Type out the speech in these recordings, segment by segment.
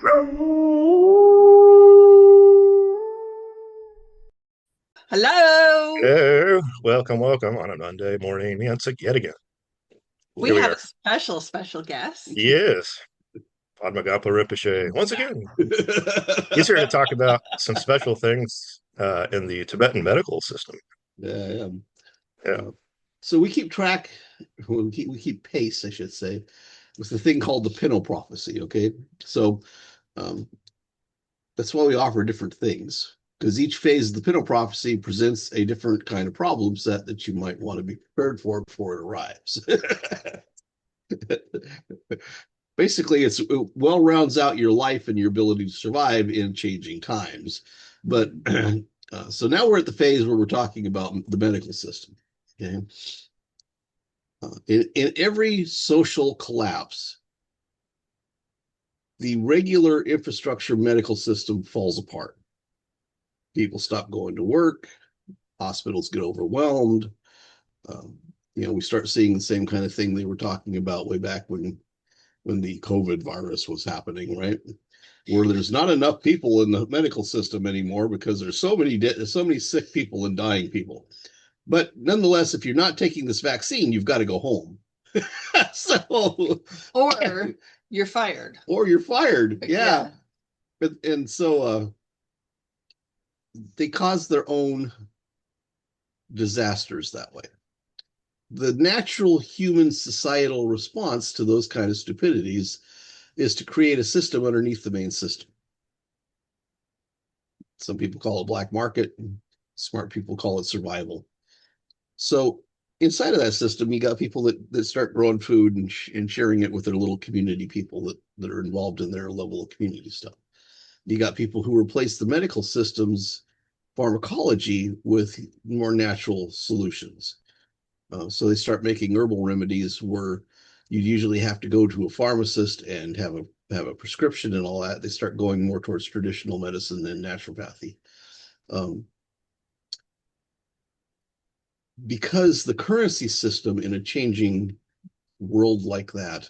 Hello. Hello, welcome on a Monday morning. Yet again. We Here we have are. a special guest. Yes, Padma Gonpo Rinpoche once again. He's here to talk about some special things in the Tibetan medical system. Yeah, yeah. Yeah, So we keep track, we keep pace, I should say, with the thing called the Pinot prophecy. Okay, so um, that's why we offer different things, because each phase of the Pinot prophecy presents a different kind of problem set that you might want to be prepared for before it arrives. Basically, it well rounds out your life and your ability to survive in changing times. But so now we're at the phase where we're talking about the medical system. Okay. In every social collapse, the regular infrastructure medical system falls apart. People stop going to work, hospitals get overwhelmed. Um, we start seeing the same kind of thing they were talking about way back when the COVID virus was happening, right? Where there's not enough people in the medical system anymore because there's so many sick people and dying people. But nonetheless, if you're not taking this vaccine, you've got to go home. So, Or you're fired. or you're fired. Yeah. And so they cause their own disasters that way. The natural human societal response to those kind of stupidities is to create a system underneath the main system. Some people call it black market. Smart people call it survival. So inside of that system, you got people that start growing food and sharing it with their little community people that are involved in their level of community stuff. You got people who replace the medical system's pharmacology with more natural solutions. So they start making herbal remedies where you usually have to go to a pharmacist and have a prescription and all that. They start going more towards traditional medicine and naturopathy. Because the currency system in a changing world like that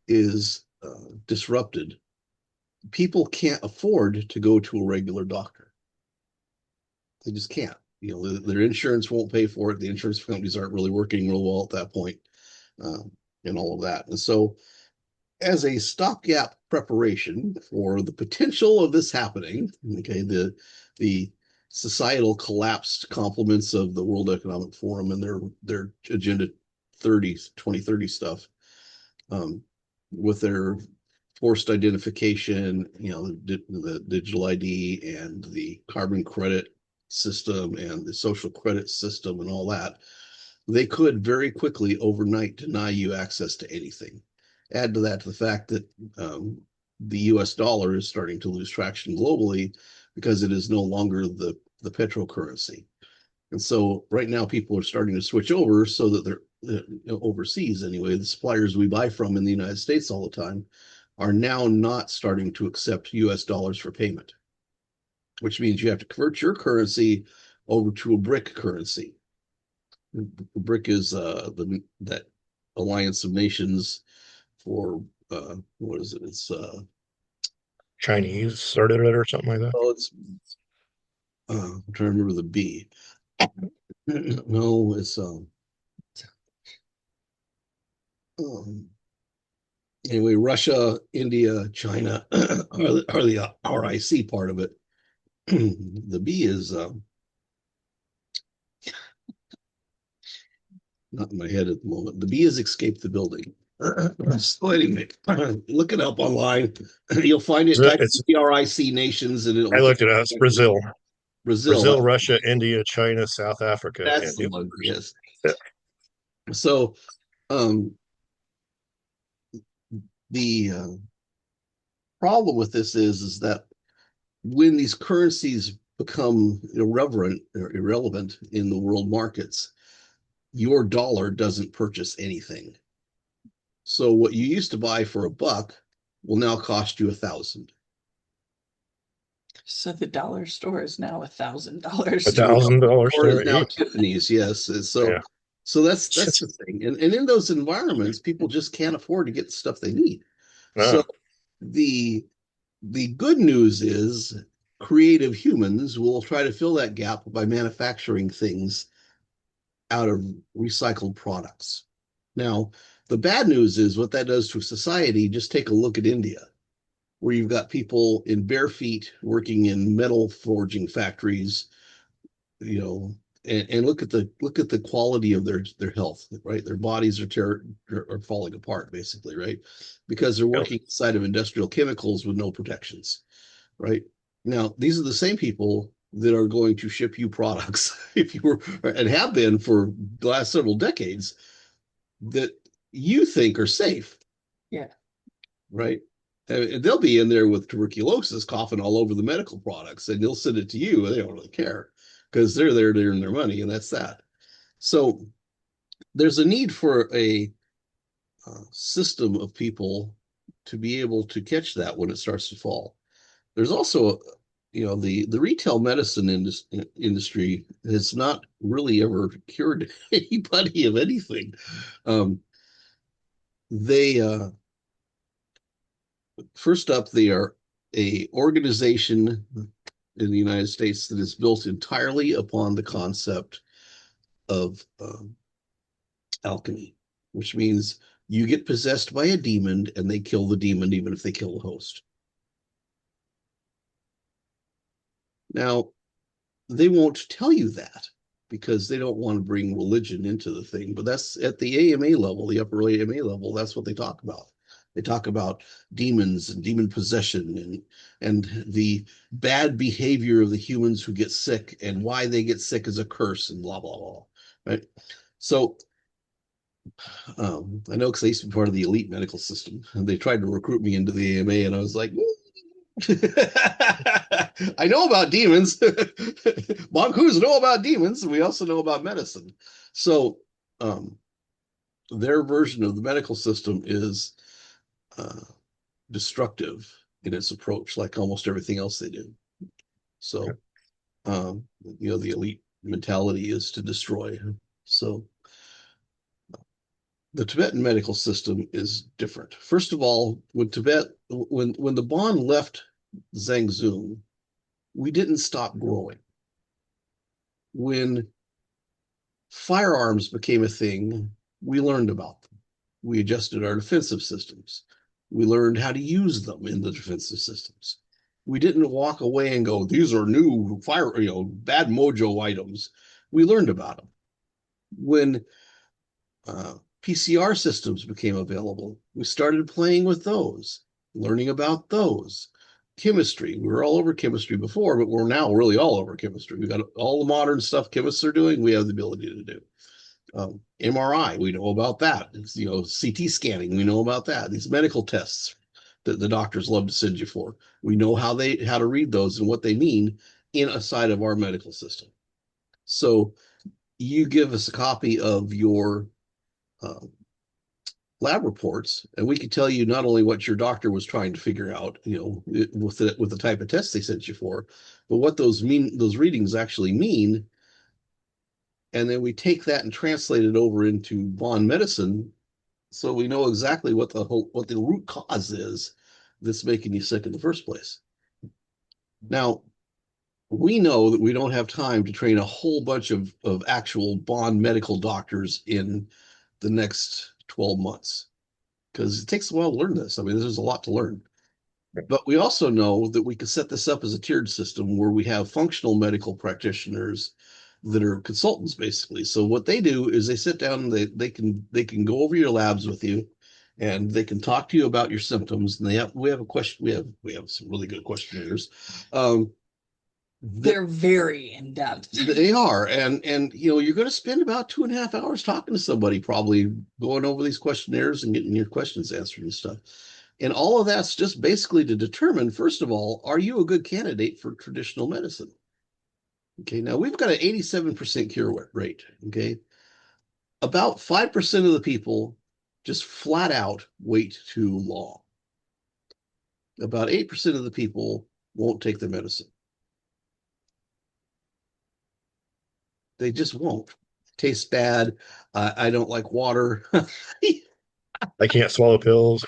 is disrupted, people can't afford to go to a regular doctor. They just can't. Their insurance won't pay for it. The insurance companies aren't really working real well at that point, and all of that. And so, as a stopgap preparation for the potential of this happening, okay, the societal collapsed complements of the World Economic Forum and their Agenda 2030 stuff, with their forced identification, the digital ID and the carbon credit system and the social credit system and all that, they could very quickly overnight deny you access to anything. Add to that the fact that the US dollar is starting to lose traction globally because it is no longer the petro currency. And so right now people are starting to switch over so that they're overseas anyway. The suppliers we buy from in the United States all the time are now not starting to accept US dollars for payment, which means you have to convert your currency over to a BRIC currency. BRIC is that alliance of nations for what is it? It's Chinese started it or something like that. it's I'm trying to remember the B. No, it's anyway, Russia, India, China are the RIC part of it. The B is not in my head at the moment. The B is escape the building. So anyway, look it up online. You'll find it. Type It's RIC nations, and I looked it up. It's Brazil, Brazil. Russia, India, China, South Africa, That's and the one. Yes. Yeah. So, the problem with this is that when these currencies become irrelevant in the world markets, your dollar doesn't purchase anything. So what you used to buy for $1 will now cost you 1,000. So the dollar store is now $1,000. $1,000 Or is store. now Tiffany's, yes. So Yeah. so that's the thing. And in those environments, people just can't afford to get the stuff they need. No. So the The good news is creative humans will try to fill that gap by manufacturing things out of recycled products. Now, the bad news is what that does to society. Just take a look at India, where you've got people in bare feet working in metal forging factories, you know, and look at the quality of their health, right? Their bodies are falling apart, basically, right? Because they're working inside of industrial chemicals with no protections, right? Now, these are the same people that are going to ship you products if you were and have been for the last several decades that you think are safe. Yeah. Right. And they'll be in there with tuberculosis coughing all over the medical products, and they'll send it to you and they don't really care because they're there to earn their money, and that's that. So there's a need for a system of people to be able to catch that when it starts to fall. There's also, the retail medicine industry has not really ever cured anybody of anything. They First up, they are a organization in the United States that is built entirely upon the concept of alchemy, which means you get possessed by a demon and they kill the demon even if they kill the host. Now, they won't tell you that because they don't want to bring religion into the thing, but that's at the AMA level, the upper AMA level, that's what they talk about. They talk about demons and demon possession and the bad behavior of the humans who get sick and why they get sick is a curse and blah, blah, blah. Right? So I know because I used to be part of the elite medical system, and they tried to recruit me into the AMA, and I was like, I know about demons. Mongoose know about demons. We also know about medicine. So their version of the medical system is destructive in its approach, like almost everything else they do. So, the elite mentality is to destroy. So the Tibetan medical system is different. First of all, when the Bon left Zhangzhou, we didn't stop growing. When firearms became a thing, we learned about them. We adjusted our defensive systems. We learned how to use them in the defensive systems. We didn't walk away and go, these are new bad mojo items. We learned about them. When PCR systems became available, we started playing with those, learning about those. Chemistry, we were all over chemistry before, but we're now really all over chemistry. We got all the modern stuff chemists are doing, we have the ability to do. MRI, we know about that. CT scanning, we know about that. These medical tests that the doctors love to send you for, we know how to read those and what they mean inside of our medical system. So you give us a copy of your lab reports, and we can tell you not only what your doctor was trying to figure out, with the type of test they sent you for, but what those readings actually mean. And then we take that and translate it over into Bon medicine, so we know exactly what the root cause is that's making you sick in the first place. Now, we know that we don't have time to train a whole bunch of actual Bon medical doctors in the next 12 months because it takes a while to learn this. I mean, there's a lot to learn. But we also know that we can set this up as a tiered system where we have functional medical practitioners that are consultants, basically. So what they do is they sit down and they can go over your labs with you, and they can talk to you about your symptoms. And we have some really good questionnaires. They're very in depth. They are, and you're going to spend about 2.5 hours talking to somebody, probably going over these questionnaires and getting your questions answered and stuff. And all of that's just basically to determine, first of all, are you a good candidate for traditional medicine? Okay, now we've got an 87% cure rate. Okay, about 5% of the people just flat out wait too long. About 8% of the people won't take their medicine. They just won't. Tastes bad. I don't like water. I can't swallow pills.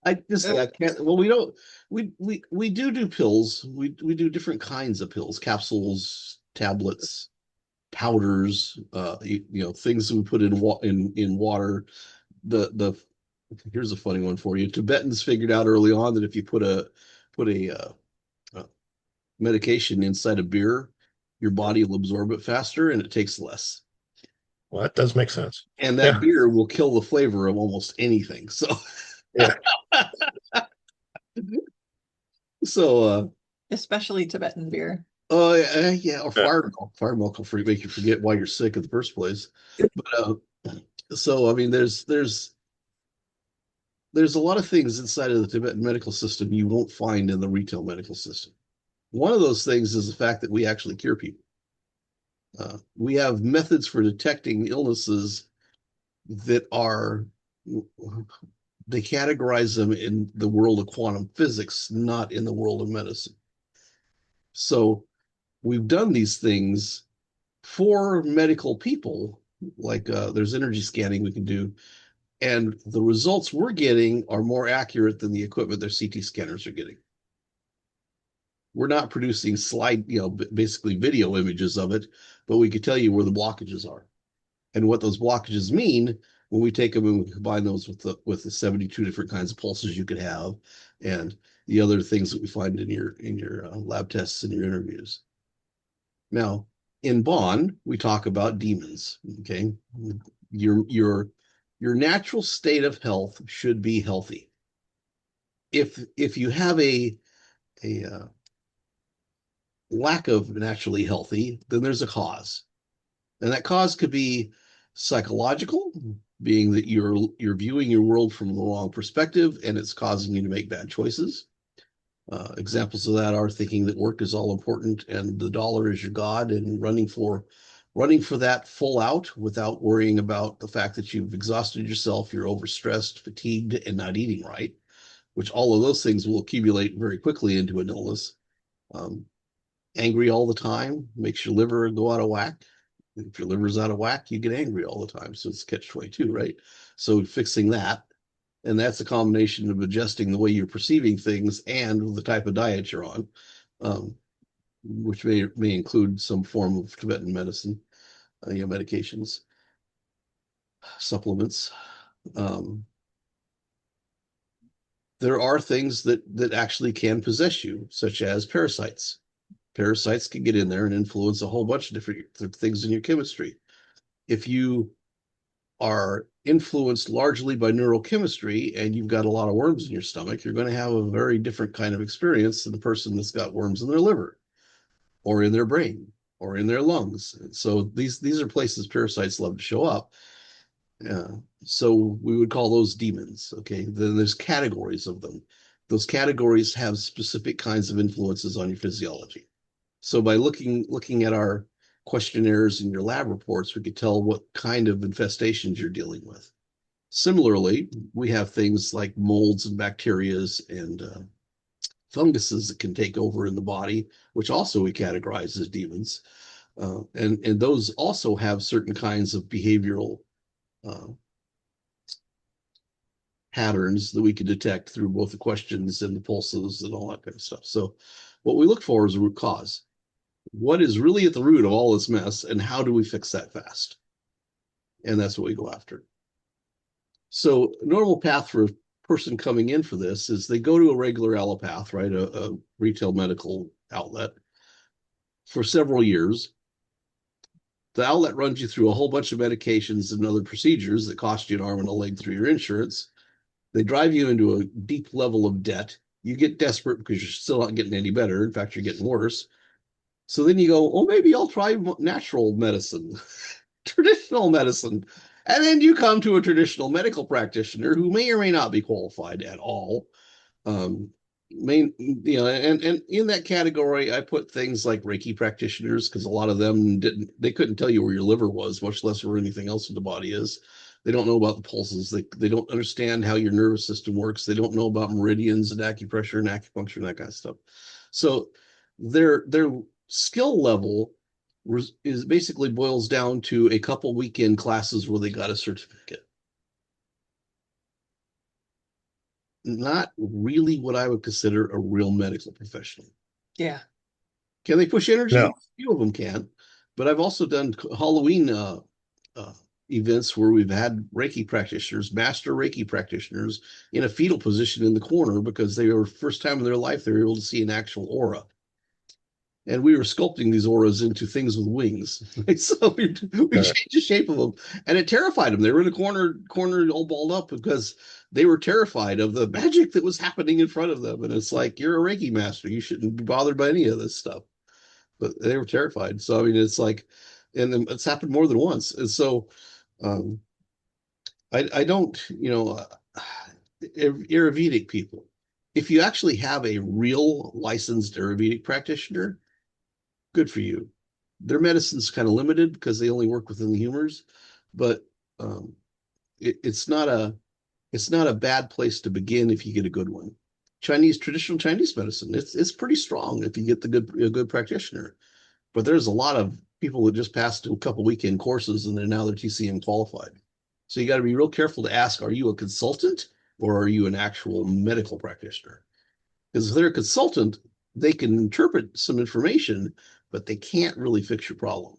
I just I can't. Well, we don't. We do pills. We do different kinds of pills, capsules, tablets, powders. Things we put in water. The Here's a funny one for you. Tibetans figured out early on that if you put a medication inside a beer, your body will absorb it faster and it takes less. Well, that does make sense. And that Yeah. beer will kill the flavor of almost anything. So, Yeah. so Especially Tibetan beer. yeah, or fire milk. Fire milk will make you forget why you're sick in the first place. But so I mean, there's a lot of things inside of the Tibetan medical system you won't find in the retail medical system. One of those things is the fact that we actually cure people. We have methods for detecting illnesses that they categorize them in the world of quantum physics, not in the world of medicine. So we've done these things for medical people, like there's energy scanning we can do, and the results we're getting are more accurate than the equipment their CT scanners are getting. We're not producing basically video images of it, but we can tell you where the blockages are and what those blockages mean when we take them and we combine those with the 72 different kinds of pulses you could have and the other things that we find in your lab tests and your interviews. Now, in Bon, we talk about demons. Okay, your natural state of health should be healthy. If you have a lack of naturally healthy, then there's a cause. And that cause could be psychological, being that you're viewing your world from the wrong perspective and it's causing you to make bad choices. Examples of that are thinking that work is all important and the dollar is your god, and running for that full out without worrying about the fact that you've exhausted yourself, you're overstressed, fatigued, and not eating right, which all of those things will accumulate very quickly into an illness. Angry all the time makes your liver go out of whack. If your liver's out of whack, you get angry all the time. So it's catch-22, right? So fixing that, and that's a combination of adjusting the way you're perceiving things and the type of diet you're on, which may include some form of Tibetan medicine, medications, supplements. There are things that actually can possess you, such as parasites. Parasites can get in there and influence a whole bunch of different things in your chemistry. If you are influenced largely by neurochemistry and you've got a lot of worms in your stomach, you're going to have a very different kind of experience than the person that's got worms in their liver or in their brain or in their lungs. So these are places parasites love to show up. So we would call those demons. Okay, then there's categories of them. Those categories have specific kinds of influences on your physiology. So by looking at our questionnaires and your lab reports, we could tell what kind of infestations you're dealing with. Similarly, we have things like molds and bacterias and funguses that can take over in the body, which also we categorize as demons. And those also have certain kinds of behavioral patterns that we can detect through both the questions and the pulses and all that kind of stuff. So what we look for is a root cause. What is really at the root of all this mess, and how do we fix that fast? And that's what we go after. So a normal path for a person coming in for this is they go to a regular allopath, right, a retail medical outlet for several years. The outlet runs you through a whole bunch of medications and other procedures that cost you an arm and a leg through your insurance. They drive you into a deep level of debt. You get desperate because you're still not getting any better. In fact, you're getting worse. So then you go, oh, maybe I'll try natural medicine, traditional medicine. And then you come to a traditional medical practitioner who may or may not be qualified at all. And in that category, I put things like Reiki practitioners, because a lot of them they couldn't tell you where your liver was, much less where anything else in the body is. They don't know about the pulses. They don't understand how your nervous system works. They don't know about meridians and acupressure and acupuncture and that kind of stuff. So their skill level is basically boils down to a couple weekend classes where they got a certificate. not really what I would consider a real medical professional. Yeah. Can they push energy? No. A few of them can, but I've also done Halloween events where we've had Reiki practitioners, master Reiki practitioners, in a fetal position in the corner because they were first time in their life they were able to see an actual aura. And we were sculpting these auras into things with wings. So we changed the shape of them, and it terrified them. They were in a corner all balled up because they were terrified of the magic that was happening in front of them. And it's like, you're a Reiki master. You shouldn't be bothered by any of this stuff. But they were terrified. So, I mean, it's like, and it's happened more than once. And so I don't, Ayurvedic people, if you actually have a real licensed Ayurvedic practitioner, good for you. Their medicine's kind of limited because they only work within the humors, but it's not a bad place to begin if you get a good one. Traditional Chinese medicine, it's pretty strong if you get a good practitioner. But there's a lot of people that just passed a couple weekend courses and now they're TCM qualified. So you got to be real careful to ask, are you a consultant or are you an actual medical practitioner? Because if they're a consultant, they can interpret some information, but they can't really fix your problem.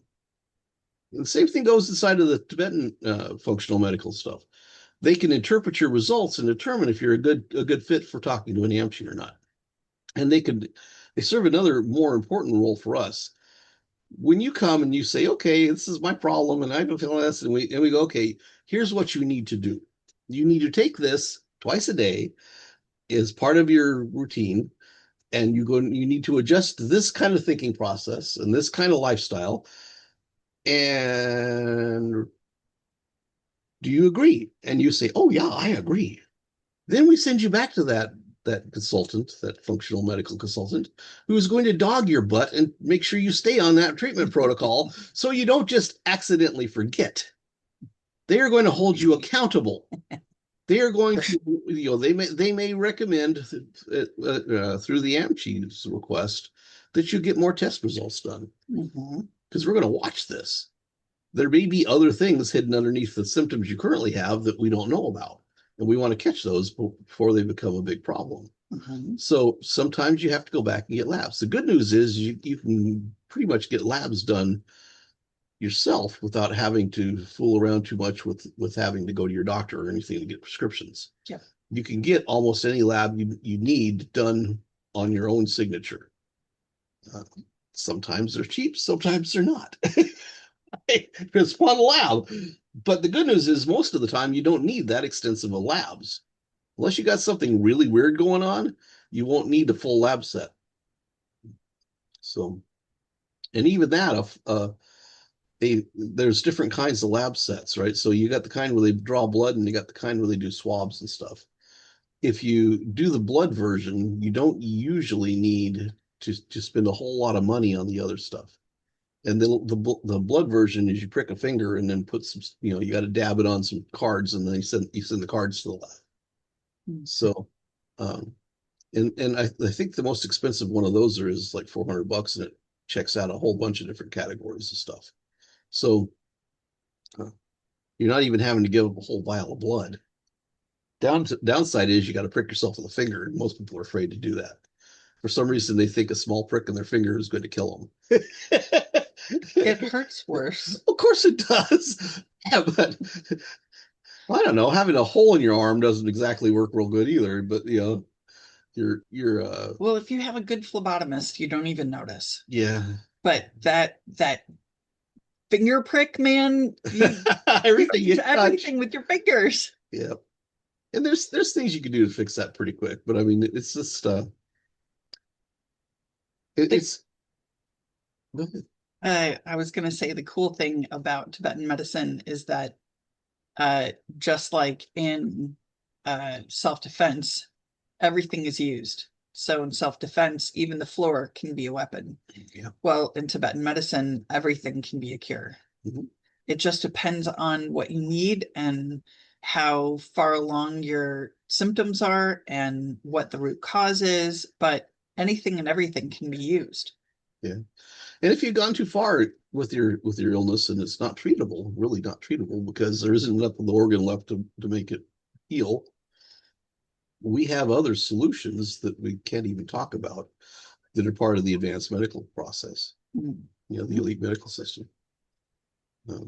And the same thing goes inside of the Tibetan functional medical stuff. They can interpret your results and determine if you're a good fit for talking to an Amchi or not. And they serve another more important role for us. When you come and you say, okay, this is my problem, and I've been feeling this, and we go, okay, here's what you need to do. You need to take this twice a day as part of your routine, and you need to adjust this kind of thinking process and this kind of lifestyle. And do you agree? And you say, oh yeah, I agree. Then we send you back to that consultant, that functional medical consultant, who is going to dog your butt and make sure you stay on that treatment protocol so you don't just accidentally forget. They are going to hold you accountable. They are going to, they may recommend through the Amchi's request that you get more test results done, because we're going to watch this. There may be other things hidden underneath the symptoms you currently have that we don't know about, and we want to catch those before they become a big problem. So sometimes you have to go back and get labs. The good news is you can pretty much get labs done yourself without having to fool around too much with having to go to your doctor or anything to get prescriptions. Yeah. You can get almost any lab you need done on your own signature. Sometimes they're cheap, sometimes they're not. It's one lab. But the good news is most of the time you don't need that extensive of labs. Unless you got something really weird going on, you won't need a full lab set. So, and even that, there's different kinds of lab sets, right? So you got the kind where they draw blood and you got the kind where they do swabs and stuff. If you do the blood version, you don't usually need to spend a whole lot of money on the other stuff. And then the blood version is you prick a finger and then put some, you got to dab it on some cards, and then you send the cards to the lab. So, and I think the most expensive one of those is like $400, and it checks out a whole bunch of different categories of stuff. So you're not even having to give up a whole vial of blood. Downside is you got to prick yourself with a finger, and most people are afraid to do that. For some reason, they think a small prick in their finger is going to kill them. It hurts worse. Of course it does. Yeah, but I don't know. Having a hole in your arm doesn't exactly work real good either. But you're well, if you have a good phlebotomist, you don't even notice. Yeah. But that finger prick, man, everything with your fingers. Yeah. And there's things you can do to fix that pretty quick. But I mean, it's just it's. I was going to say the cool thing about Tibetan medicine is that just like in self-defense, everything is used. So in self-defense, even the floor can be a weapon. Yeah. Well, in Tibetan medicine, everything can be a cure. It just depends on what you need and how far along your symptoms are and what the root cause is, but anything and everything can be used. Yeah. And if you've gone too far with your illness and it's not treatable, really not treatable, because there isn't enough of the organ left to make it heal, we have other solutions that we can't even talk about that are part of the advanced medical process. Mm. You know, the elite medical system.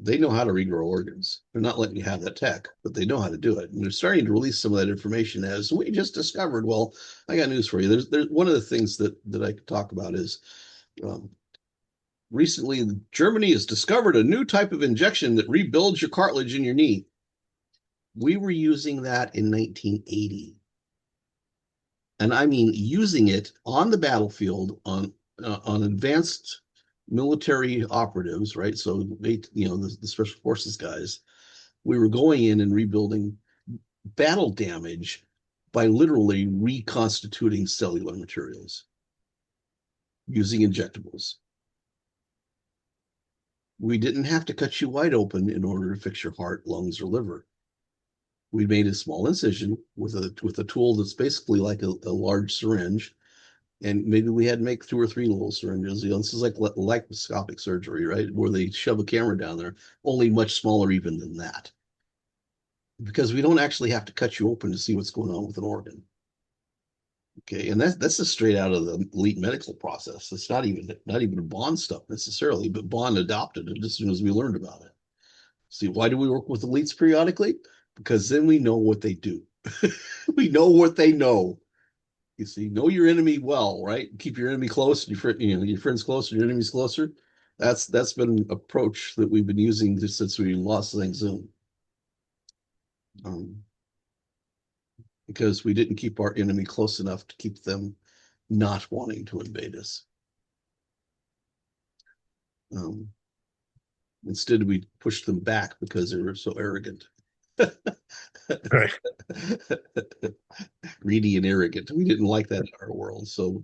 They know how to regrow organs. They're not letting you have that tech, but they know how to do it. And they're starting to release some of that information as we just discovered. Well, I got news for you. There's one of the things that I could talk about is recently Germany has discovered a new type of injection that rebuilds your cartilage in your knee. We were using that in 1980. And I mean using it on the battlefield on advanced military operatives, right? So they, the special forces guys, we were going in and rebuilding battle damage by literally reconstituting cellular materials using injectables. We didn't have to cut you wide open in order to fix your heart, lungs, or liver. We made a small incision with a tool that's basically like a large syringe. And maybe we had to make 2 or 3 little syringes. This is like laparoscopic surgery, right? Where they shove a camera down there, only much smaller even than that. Because we don't actually have to cut you open to see what's going on with an organ. Okay, and that's just straight out of the elite medical process. It's not even Bond stuff necessarily, but Bond adopted it as soon as we learned about it. See, why do we work with elites periodically? Because then we know what they do. We know what they know. You see, know your enemy well, right? Keep your enemy close, your friends closer, your enemies closer. That's been an approach that we've been using just since we lost Zhang Zun. Because we didn't keep our enemy close enough to keep them not wanting to invade us. Instead, we pushed them back because they were so arrogant. Right. Greedy and arrogant. We didn't like that in our world. So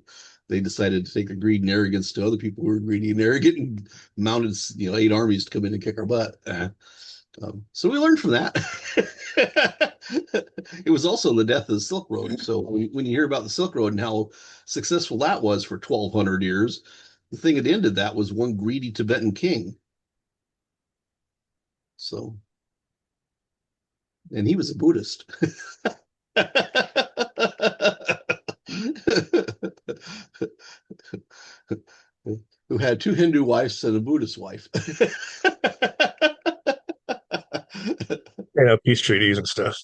they decided to take the greed and arrogance to other people who were greedy and arrogant and mounted 8 armies to come in and kick our butt. So we learned from that. It was also the death of the Silk Road. So when you hear about the Silk Road and how successful that was for 1,200 years, the thing that ended that was one greedy Tibetan king. So, and he was a Buddhist. Who had 2 Hindu wives and a Buddhist wife. Peace treaties and stuff.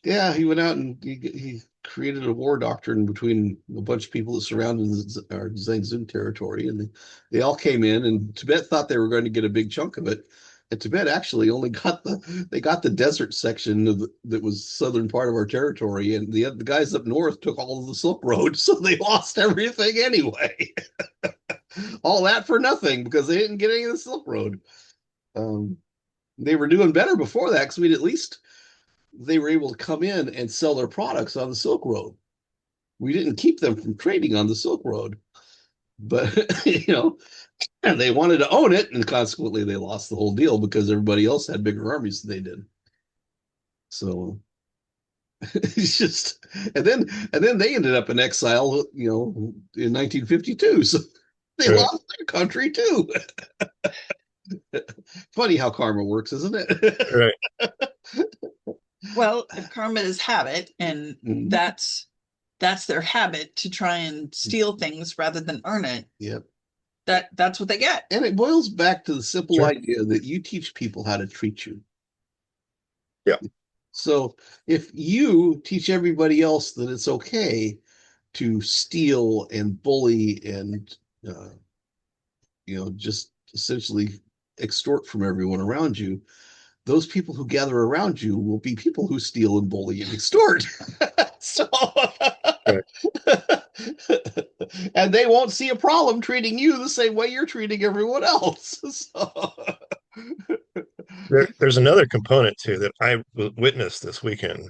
Yeah, he went out and he created a war doctrine between a bunch of people that surrounded our Zhang Zun territory, and they all came in, and Tibet thought they were going to get a big chunk of it. And Tibet actually only got the desert section that was southern part of our territory, and the guys up north took all of the Silk Road, so they lost everything anyway. All that for nothing because they didn't get any of the Silk Road. They were doing better before that because they were able to come in and sell their products on the Silk Road. We didn't keep them from trading on the Silk Road, but and they wanted to own it, and consequently they lost the whole deal because everybody else had bigger armies than they did. So it's just, and then they ended up in exile, in 1952. So they lost their country too. Funny how karma works, isn't it? Right. Well, karma is habit, and that's their habit, to try and steal things rather than earn it. Yep. That's what they get. And it boils back to the simple idea that you teach people how to treat you. Yeah. So if you teach everybody else that it's okay to steal and bully and just essentially extort from everyone around you, those people who gather around you will be people who steal and bully and extort. So, and they won't see a problem treating you the same way you're treating everyone else. So. There's another component too that I witnessed this weekend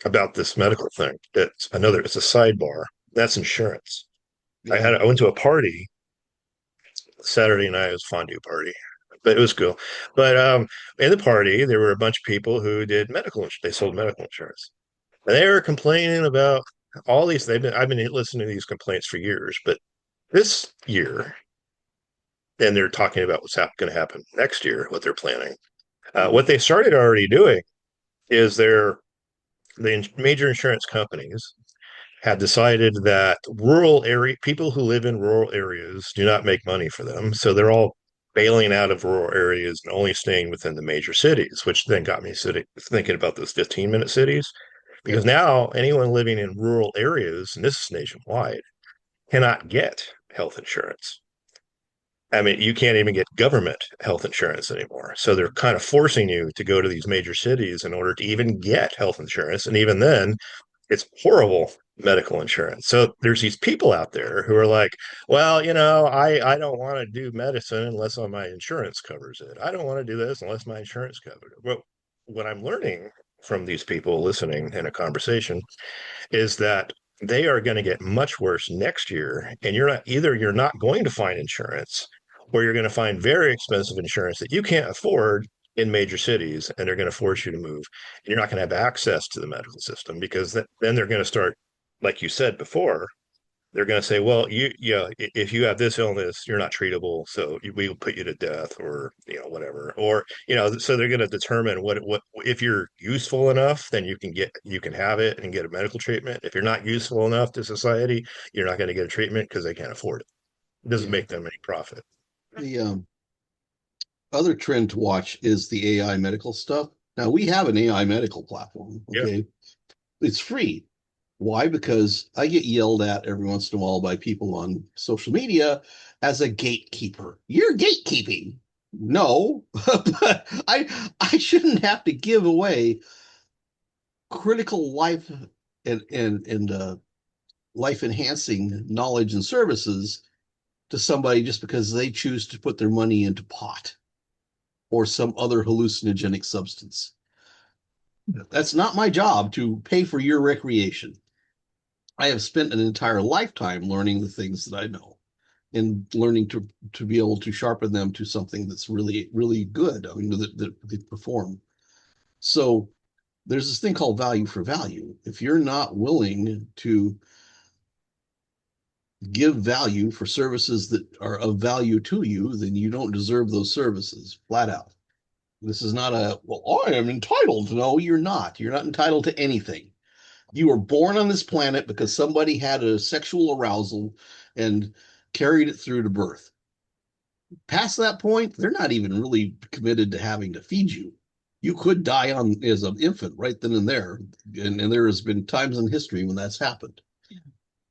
about this medical thing. It's a sidebar. That's insurance. Yeah. I went to a party Saturday night. It was a fondue party, but it was cool. But in the party, there were a bunch of people who did they sold medical insurance. And they were complaining about all these. I've been listening to these complaints for years, but this year, and they're talking about what's going to happen next year, what they're planning. What they started already doing is they're the major insurance companies had decided that rural area people who live in rural areas do not make money for them. So they're all bailing out of rural areas and only staying within the major cities, which then got me thinking about those 15-minute cities. Because now anyone living in rural areas, and this is nationwide, cannot get health insurance. I mean, you can't even get government health insurance anymore. So they're kind of forcing you to go to these major cities in order to even get health insurance. And even then, it's horrible medical insurance. So there's these people out there who are like, well, I don't want to do medicine unless my insurance covers it. I don't want to do this unless my insurance covers it. Well, what I'm learning from these people listening in a conversation is that they are going to get much worse next year. And you're not going to find insurance, or you're going to find very expensive insurance that you can't afford in major cities, and they're going to force you to move. And you're not going to have access to the medical system because then they're going to start, like you said before, they're going to say, well, if you have this illness, you're not treatable, so we will put you to death, or whatever, or so they're going to determine what if you're useful enough, then you can have it and get a medical treatment. If you're not useful enough to society, you're not going to get a treatment because they can't afford it. It doesn't make them any profit. The other trend to watch is the AI medical stuff. Now, we have an AI medical platform. Okay. Yep. It's free. Why? Because I get yelled at every once in a while by people on social media as a gatekeeper. You're gatekeeping. No, but I shouldn't have to give away critical life and life enhancing knowledge and services to somebody just because they choose to put their money into pot or some other hallucinogenic substance. That's not my job to pay for your recreation. I have spent an entire lifetime learning the things that I know and learning to be able to sharpen them to something that's really, really good. I mean, that they perform. So there's this thing called value for value. If you're not willing to give value for services that are of value to you, then you don't deserve those services, flat out. This is not well, I am entitled. No, you're not. You're not entitled to anything. You were born on this planet because somebody had a sexual arousal and carried it through to birth. Past that point, they're not even really committed to having to feed you. You could die as an infant right then and there. And there has been times in history when that's happened. Yeah.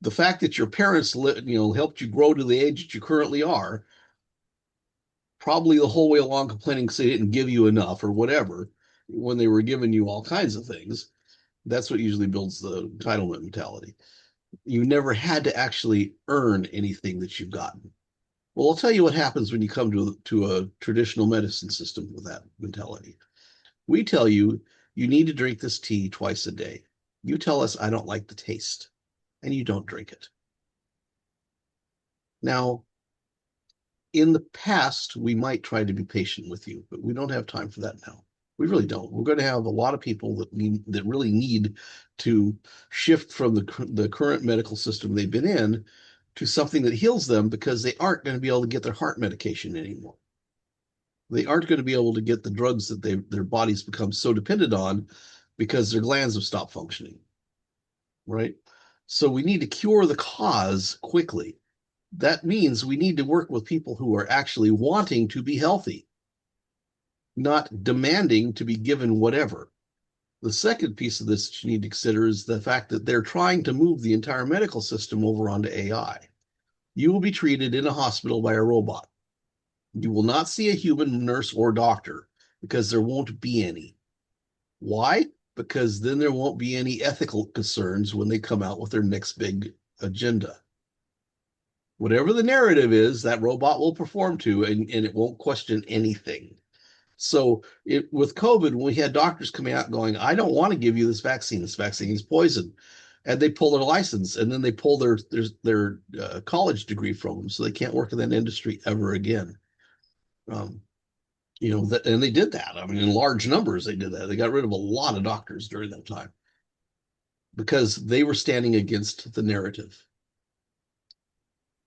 The fact that your parents helped you grow to the age that you currently are, probably the whole way along complaining because they didn't give you enough or whatever, when they were giving you all kinds of things. That's what usually builds the entitlement mentality. You never had to actually earn anything that you've gotten. Well, I'll tell you what happens when you come to a traditional medicine system with that mentality. We tell you, you need to drink this tea twice a day. You tell us, I don't like the taste, and you don't drink it. Now, in the past, we might try to be patient with you, but we don't have time for that now. We really don't. We're going to have a lot of people that really need to shift from the current medical system they've been in to something that heals them, because they aren't going to be able to get their heart medication anymore. They aren't going to be able to get the drugs that their bodies become so dependent on because their glands have stopped functioning, right? So we need to cure the cause quickly. That means we need to work with people who are actually wanting to be healthy, not demanding to be given whatever. The second piece of this that you need to consider is the fact that they're trying to move the entire medical system over onto AI. You will be treated in a hospital by a robot. You will not see a human nurse or doctor because there won't be any. Why? Because then there won't be any ethical concerns when they come out with their next big agenda. Whatever the narrative is, that robot will perform to, and it won't question anything. So with COVID, when we had doctors coming out going, I don't want to give you this vaccine is poison. And they pull their license, and then they pull their college degree from them, so they can't work in that industry ever again. And they did that. I mean, in large numbers, they did that. They got rid of a lot of doctors during that time because they were standing against the narrative.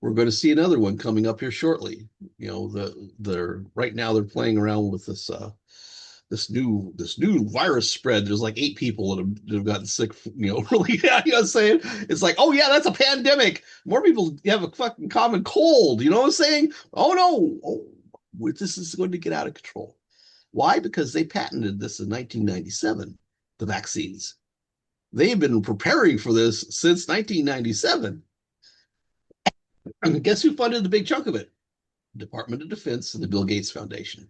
We're going to see another one coming up here shortly. Right now they're playing around with this this new virus spread. There's like 8 people that have gotten sick. Really, yeah, you know what I'm saying? It's like, oh yeah, that's a pandemic. More people have a fucking common cold. You know what I'm saying? Oh no, this is going to get out of control. Why? Because they patented this in 1997. The vaccines. They've been preparing for this since 1997. And guess who funded the big chunk of it? Department of Defense and the Bill Gates Foundation.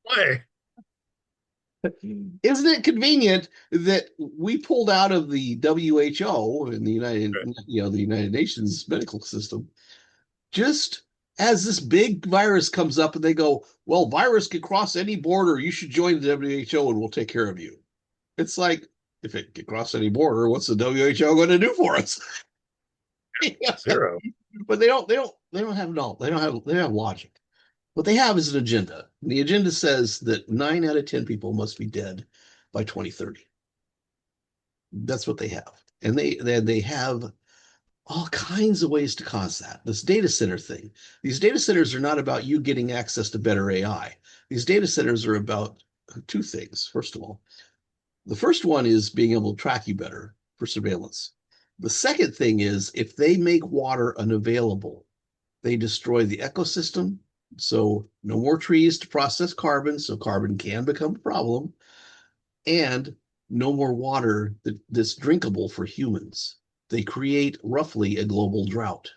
Why? Isn't it convenient that we pulled out of the WHO and the United Nations medical system just as this big virus comes up and they go, well, virus can cross any border. You should join the WHO and we'll take care of you. It's like, if it can cross any border, what's the WHO going to do for us? Zero. But they don't have logic. What they have is an agenda. And the agenda says that 9 out of 10 people must be dead by 2030. That's what they have. And they have all kinds of ways to cause that. This data center thing. These data centers are not about you getting access to better AI. These data centers are about 2 things. First of all, the first one is being able to track you better for surveillance. The second thing is if they make water unavailable, they destroy the ecosystem. So no more trees to process carbon, so carbon can become a problem, and no more water that's drinkable for humans. They create roughly a global drought.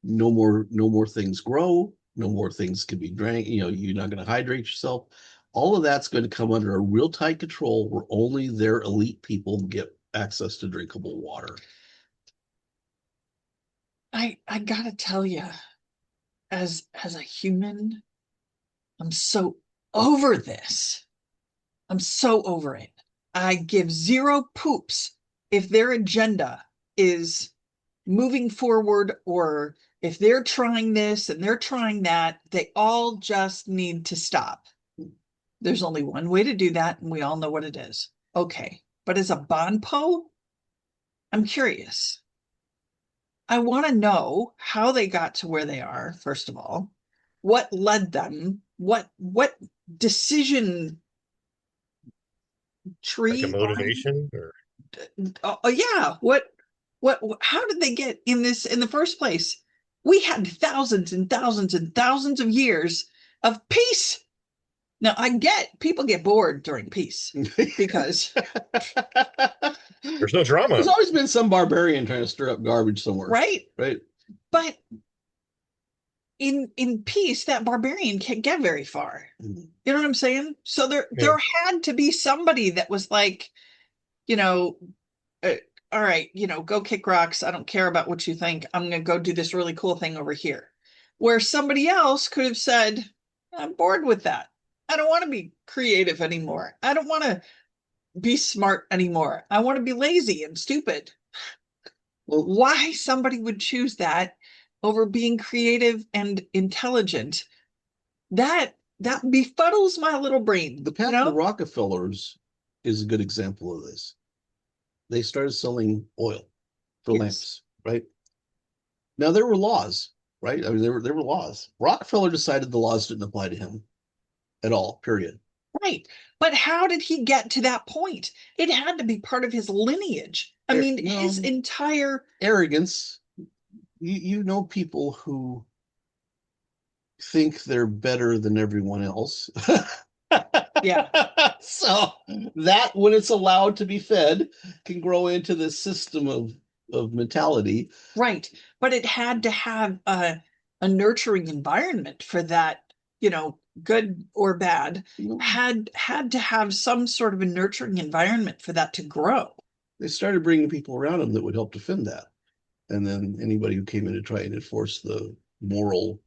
No more things grow, no more things can be drank, you're not going to hydrate yourself. All of that's going to come under a real tight control where only their elite people get access to drinkable water. I gotta tell you, as a human, I'm so over this. I'm so over it. I give 0 poops if their agenda is moving forward or if they're trying this and they're trying that. They all just need to stop. There's only one way to do that, and we all know what it is. Okay, but as a Bonpo, I'm curious. I want to know how they got to where they are, first of all. What led them? What decision tree? Like a motivation? Or Yeah. How did they get in this in the first place? We had thousands and thousands and thousands of years of peace. Now, I get people get bored during peace because there's no drama. There's always been some barbarian trying to stir up garbage somewhere. Right. Right. But in peace, that barbarian can't get very far. Mm-hmm. You know what I'm saying? So there had to be somebody that was like, all right, go kick rocks. I don't care about what you think. I'm going to go do this really cool thing over here. Where somebody else could have said, I'm bored with that. I don't want to be creative anymore. I don't want to be smart anymore. I want to be lazy and stupid. Well, why somebody would choose that over being creative and intelligent, that befuddles my little brain. The path of the Rockefellers is a good example of this. They started selling oil for lamps, right? Now there were laws, right? I mean, there were laws. Rockefeller decided the laws didn't apply to him at all, period. Right. But how did he get to that point? It had to be part of his lineage. I mean, his entire arrogance. You know people who think they're better than everyone else. Yeah. So that, when it's allowed to be fed, can grow into this system of mentality. Right. But it had to have a nurturing environment for that, good or bad, had to have some sort of a nurturing environment for that to grow. They started bringing people around them that would help defend that. And then anybody who came in to try and enforce the moral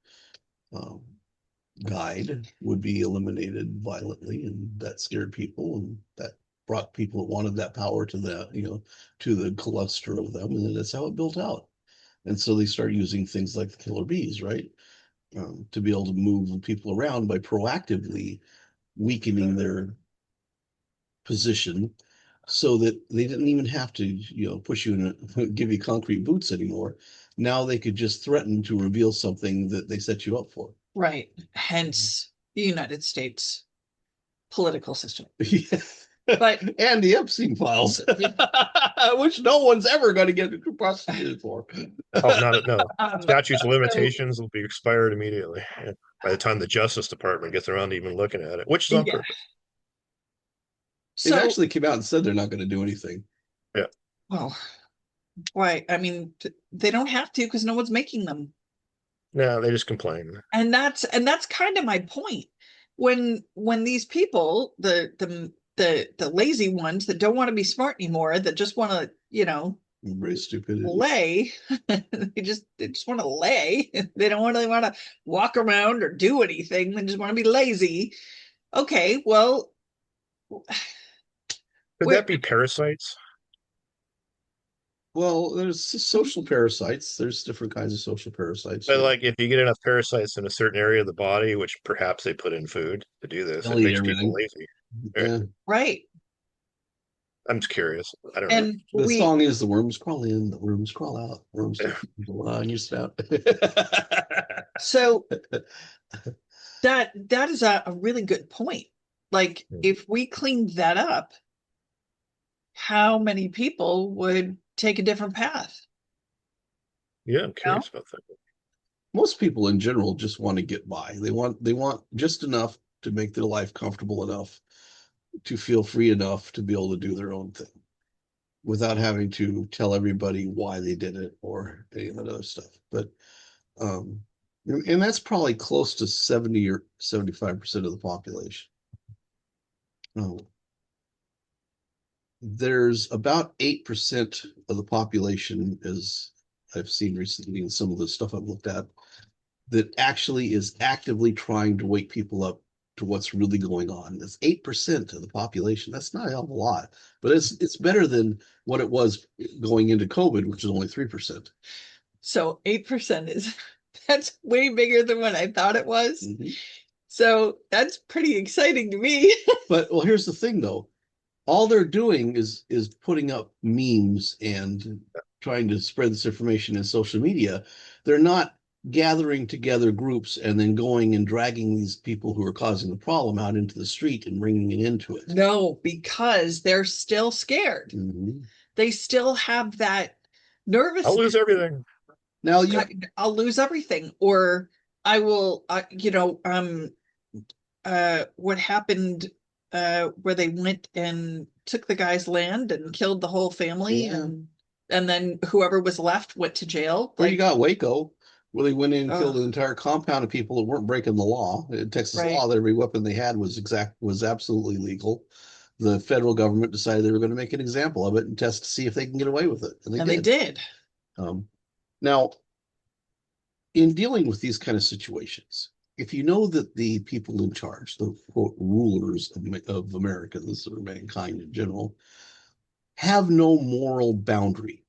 guide would be eliminated violently, and that scared people, and that brought people that wanted that power to the cluster of them, and that's how it built out. And so they start using things like the killer bees, right? To be able to move people around by proactively weakening their position, so that they didn't even have to, push you give you concrete boots anymore. Now they could just threaten to reveal something that they set you up for. Right. Hence the United States political system. Yeah. But And the Epstein files, which no one's ever going to get prosecuted for. Oh, no. Statutes of so, limitations will be expired immediately by the time the Justice Department gets around to even looking at it, which is on yeah. purpose. They've So, actually came out and said they're not going to do anything. Yeah. well, why? I mean, they don't have to because no one's making them. No, they just complain. And that's kind of my point. When these people, the lazy ones that don't want to be smart anymore, that just want to, Embrace stupidity. lay, they just want to lay. They don't really want to walk around or do anything. They just want to be lazy. Okay, well, Could that be parasites? Well, there's social parasites. There's different kinds of social parasites. But like, if you get enough parasites in a certain area of the body, which perhaps they put in food to do this, They'll it eat makes people everything. lazy. Yeah. right. I'm just curious. I don't know. And The song is the worms crawl in, the worms crawl out, worms on your spout. so that is a really good point. Like, if we cleaned that up, how many people would take a different path? Yeah, I'm curious about that. Most people in general just want to get by. They want just enough to make their life comfortable enough to feel free enough to be able to do their own thing without having to tell everybody why they did it or any of that other stuff. But and that's probably close to 70 or 75% of the population. There's about 8% of the population, as I've seen recently in some of the stuff I've looked at, that actually is actively trying to wake people up to what's really going on. That's 8% of the population. That's not a hell of a lot, but it's better than what it was going into COVID, which is only 3%. So 8% that's way bigger than what I thought it was. Mm-hmm. So that's pretty exciting to me. But well, here's the thing though. All they're doing is putting up memes and trying to spread this information in social media. They're not gathering together groups and then going and dragging these people who are causing the problem out into the street and bringing it into it. No, because they're still scared. Mm-hmm. They still have that nervousness. I'll lose everything. Now I'll lose everything, or I will, what happened where they went and took the guy's land and killed the whole family, Yeah. and then whoever was left went to jail. Or you got Waco, where they went in and killed Ugh. an entire compound of people that weren't breaking the law. In Texas Right. law, that every weapon they had was absolutely legal. The federal government decided they were going to make an example of it and test to see if they can get away with it, and They did. Now, in dealing with these kind of situations, if you know that the people in charge, the quote rulers of Americans or mankind in general, have no moral boundary,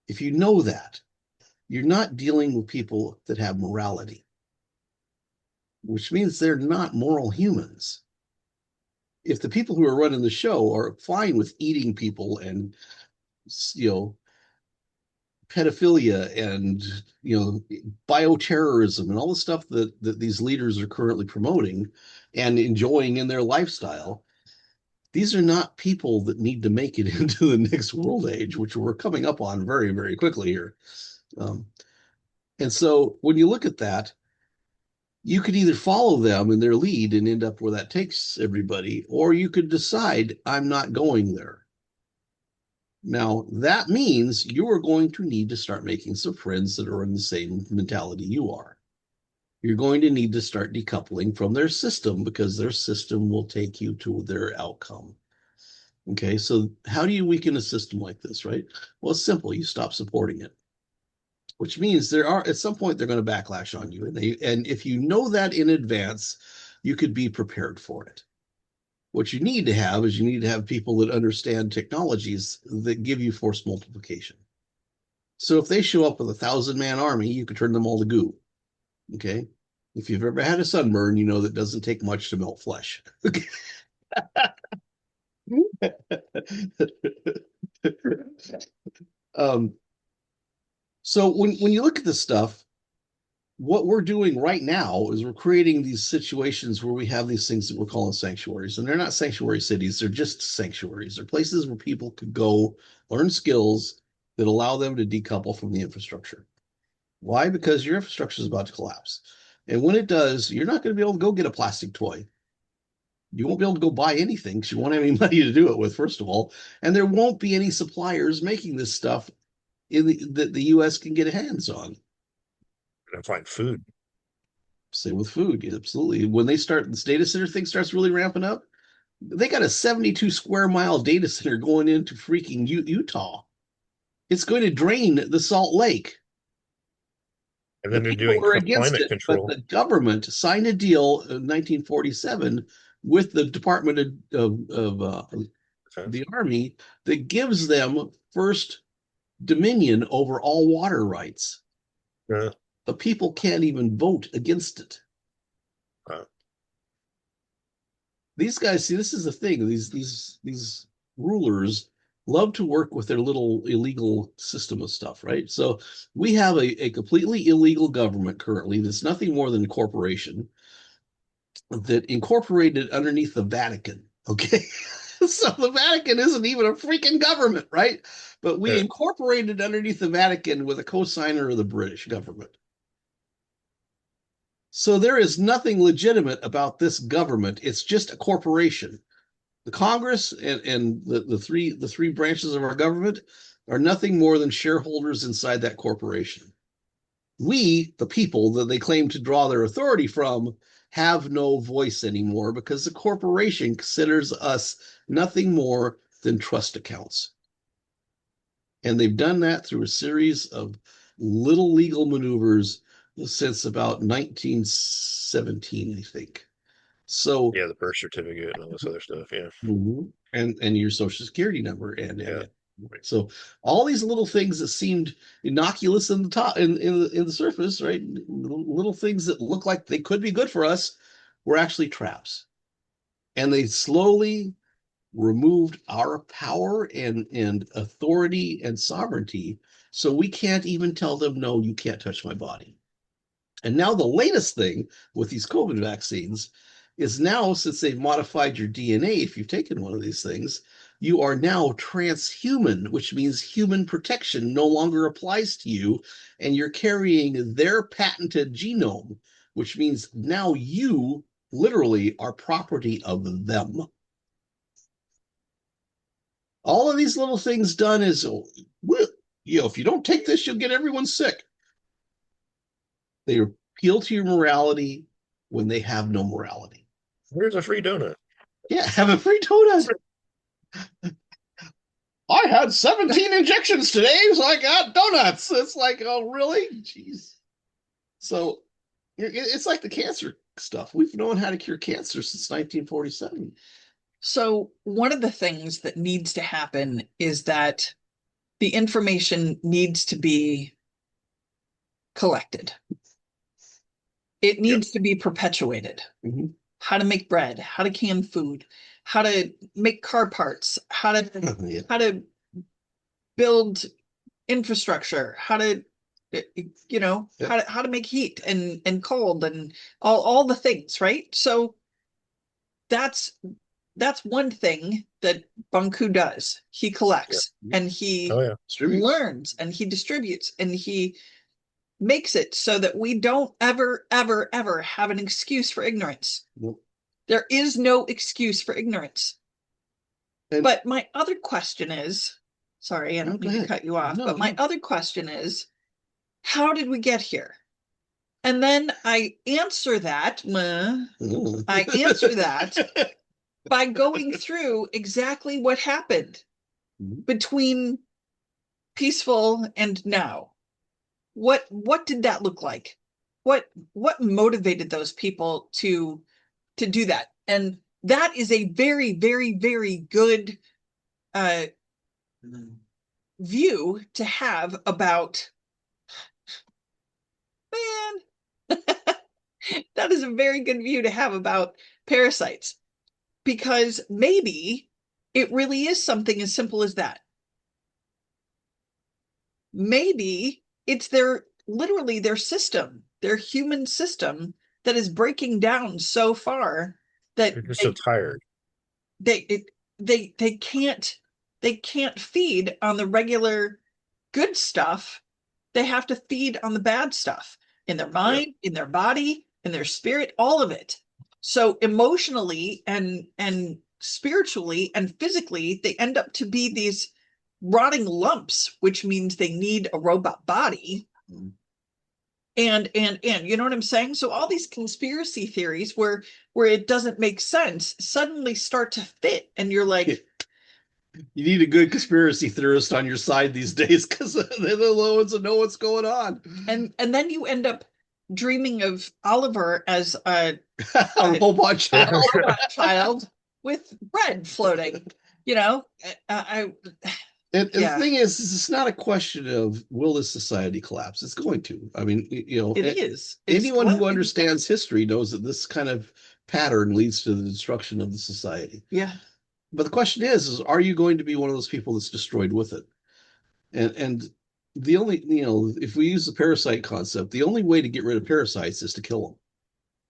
if you know that, you're not dealing with people that have morality, which means they're not moral humans. If the people who are running the show are fine with eating people and, pedophilia and, bioterrorism and all the stuff that these leaders are currently promoting and enjoying in their lifestyle, these are not people that need to make it into the next world age, which we're coming up on very, very quickly here. And so when you look at that, you could either follow them in their lead and end up where that takes everybody, or you could decide, I'm not going there. Now, that means you are going to need to start making some friends that are in the same mentality you are. You're going to need to start decoupling from their system because their system will take you to their outcome. Okay, so how do you weaken a system like this, right? Well, it's simple. You stop supporting it, which means at some point they're going to backlash on you. And if you know that in advance, you could be prepared for it. What you need to have is you need to have people that understand technologies that give you force multiplication. So if they show up with 1,000-man army, you could turn them all to goo. Okay. If you've ever had a sunburn, you know that doesn't take much to melt flesh. So when you look at this stuff, what we're doing right now is we're creating these situations where we have these things that we're calling sanctuaries, and they're not sanctuary cities, they're just sanctuaries. They're places where people could go learn skills that allow them to decouple from the infrastructure. Why? Because your infrastructure is about to collapse. And when it does, you're not going to be able to go get a plastic toy. You won't be able to go buy anything because you won't have any money to do it with, first of all. And there won't be any suppliers making this stuff that the U.S. can get hands on. And find food. Same with food. Absolutely. When they start, this data center thing starts really ramping up, they got a 72 square mile data center going into freaking Utah. It's going to drain the Salt Lake. And then The they're people doing are against climate it, control. but the government signed a deal in 1947 with the Department of the Army that gives them first dominion over all water rights. Yeah. The people can't even vote against it. These guys, see, this is the thing. These rulers love to work with their little illegal system of stuff, right? So we have a completely illegal government currently that's nothing more than a corporation that incorporated underneath the Vatican. Okay. So the Vatican isn't even a freaking government, right? But we incorporated underneath the Vatican with a co-signer of the British government. So there is nothing legitimate about this government. It's just a corporation. The Congress and the three branches of our government are nothing more than shareholders inside that corporation. We, the people that they claim to draw their authority from, have no voice anymore because the corporation considers us nothing more than trust accounts. And they've done that through a series of little legal maneuvers since about 1917, I think. So yeah, the birth certificate and all this other stuff. Yeah. And your social security number and so all these little things that seemed innocuous in the top in the surface, right? Little things that look like they could be good for us were actually traps. And they slowly removed our power and authority and sovereignty. So we can't even tell them, no, you can't touch my body. And now the latest thing with these COVID vaccines is now, since they've modified your DNA, if you've taken one of these things, you are now transhuman, which means human protection no longer applies to you, and you're carrying their patented genome, which means now you literally are property of them. All of these little things done is, if you don't take this, you'll get everyone sick. They appeal to your morality when they have no morality. Here's a free donut. Yeah, have a free donut. I had 17 injections today, so I got donuts. It's like, oh, really? Jeez. So it's like the cancer stuff. We've known how to cure cancer since 1947. So one of the things that needs to happen is that the information needs to be collected. It needs to be perpetuated. How to make bread, how to can food, how to make car parts, how to build infrastructure, how to how to make heat and cold and all the things, right? So that's one thing that Banku does. He collects and he learns and he distributes and he makes it so that we don't ever have an excuse for ignorance. Nope. There is no excuse for ignorance. But my other question is, sorry, I don't mean to cut you off, but my other question is, how did we get here? And then I answer that by going through exactly what happened between peaceful and now. What did that look like? What motivated those people to do that? And that is a very, very, very good view to have about, man, that is a very good view to have about parasites, because maybe it really is something as simple as that. Maybe it's literally their system their human system that is breaking down so far that They're just so tired. they they can't feed on the regular good stuff. They have to feed on the bad stuff in their mind, in their body, in their spirit, all of it. So emotionally and spiritually and physically, they end up to be these rotting lumps, which means they need a robot body. And you know what I'm saying? So all these conspiracy theories where it doesn't make sense suddenly start to fit, and you're like, you need a good conspiracy theorist on your side these days, because they're the ones that know what's going on. And then you end up dreaming of Oliver as a robot child with bread floating. You know, And the thing is it's not a question of will this society collapse. It's going to. I mean, you know, it is. Anyone who understands history knows that this kind of pattern leads to the destruction of the society. Yeah. But the question is are you going to be one of those people that's destroyed with it? And the only, you know, if we use the parasite concept, the only way to get rid of parasites is to kill them.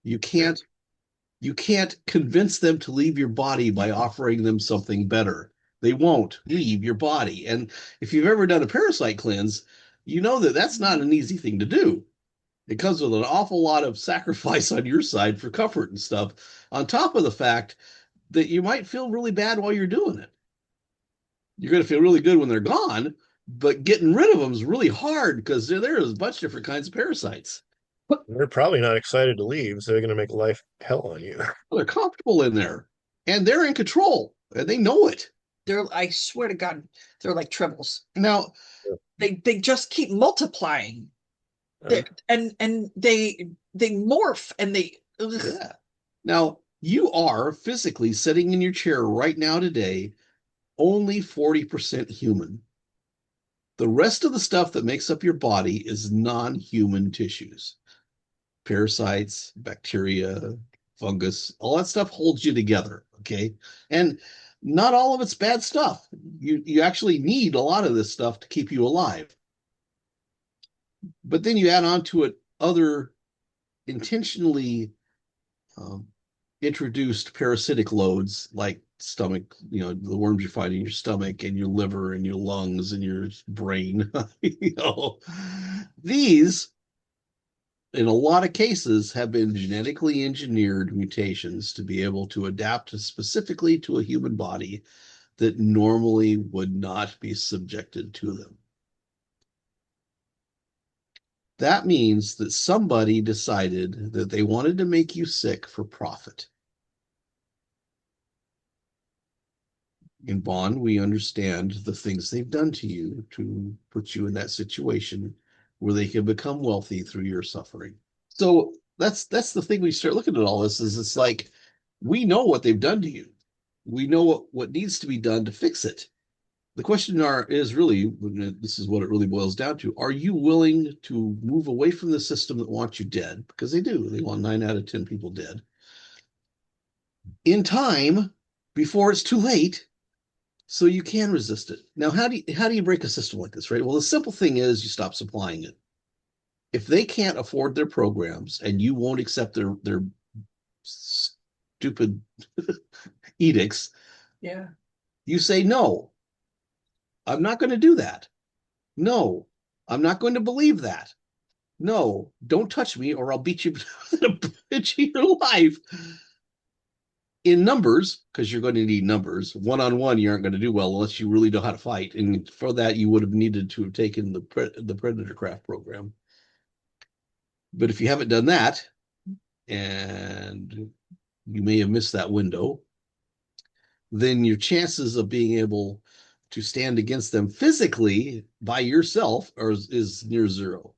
You can't convince them to leave your body by offering them something better. They won't leave your body. And if you've ever done a parasite cleanse, you know that that's not an easy thing to do. It comes with an awful lot of sacrifice on your side for comfort and stuff, on top of the fact that you might feel really bad while you're doing it. You're going to feel really good when they're gone, but getting rid of them is really hard because there's a bunch of different kinds of parasites. They're probably not excited to leave, so they're going to make life hell on you. Well, they're comfortable in there, and they're in control, and they know it. I swear to God, they're like tribbles. Now, they just keep multiplying, and they morph, and they. Yeah. Now, you are physically sitting in your chair right now today, only 40% human. The rest of the stuff that makes up your body is non-human tissues. Parasites, bacteria, fungus, all that stuff holds you together, okay? And not all of it's bad stuff. You actually need a lot of this stuff to keep you alive. But then you add on to it other intentionally introduced parasitic loads like stomach, you know, the worms you find in your stomach and your liver and your lungs and your brain. You know, these, in a lot of cases, have been genetically engineered mutations to be able to adapt specifically to a human body that normally would not be subjected to them. That means that somebody decided that they wanted to make you sick for profit. In Bon, we understand the things they've done to you to put you in that situation where they can become wealthy through your suffering. So that's the thing. We start looking at all this is it's like, we know what they've done to you. We know what needs to be done to fix it. The question is really, this is what it really boils down to. Are you willing to move away from the system that wants you dead? Because they do. They want 9 out of 10 people dead. In time, before it's too late, so you can resist it. Now, how do you break a system like this, right? Well, the simple thing is you stop supplying it. If they can't afford their programs and you won't accept their stupid edicts, yeah, you say, no, I'm not going to do that. No, I'm not going to believe that. No, don't touch me or I'll beat you in a bitch of your life. In numbers, because you're going to need numbers. One-on-one, you aren't going to do well unless you really know how to fight. And for that, you would have needed to have taken the Predator Craft program. But if you haven't done that, and you may have missed that window, then your chances of being able to stand against them physically by yourself is near zero.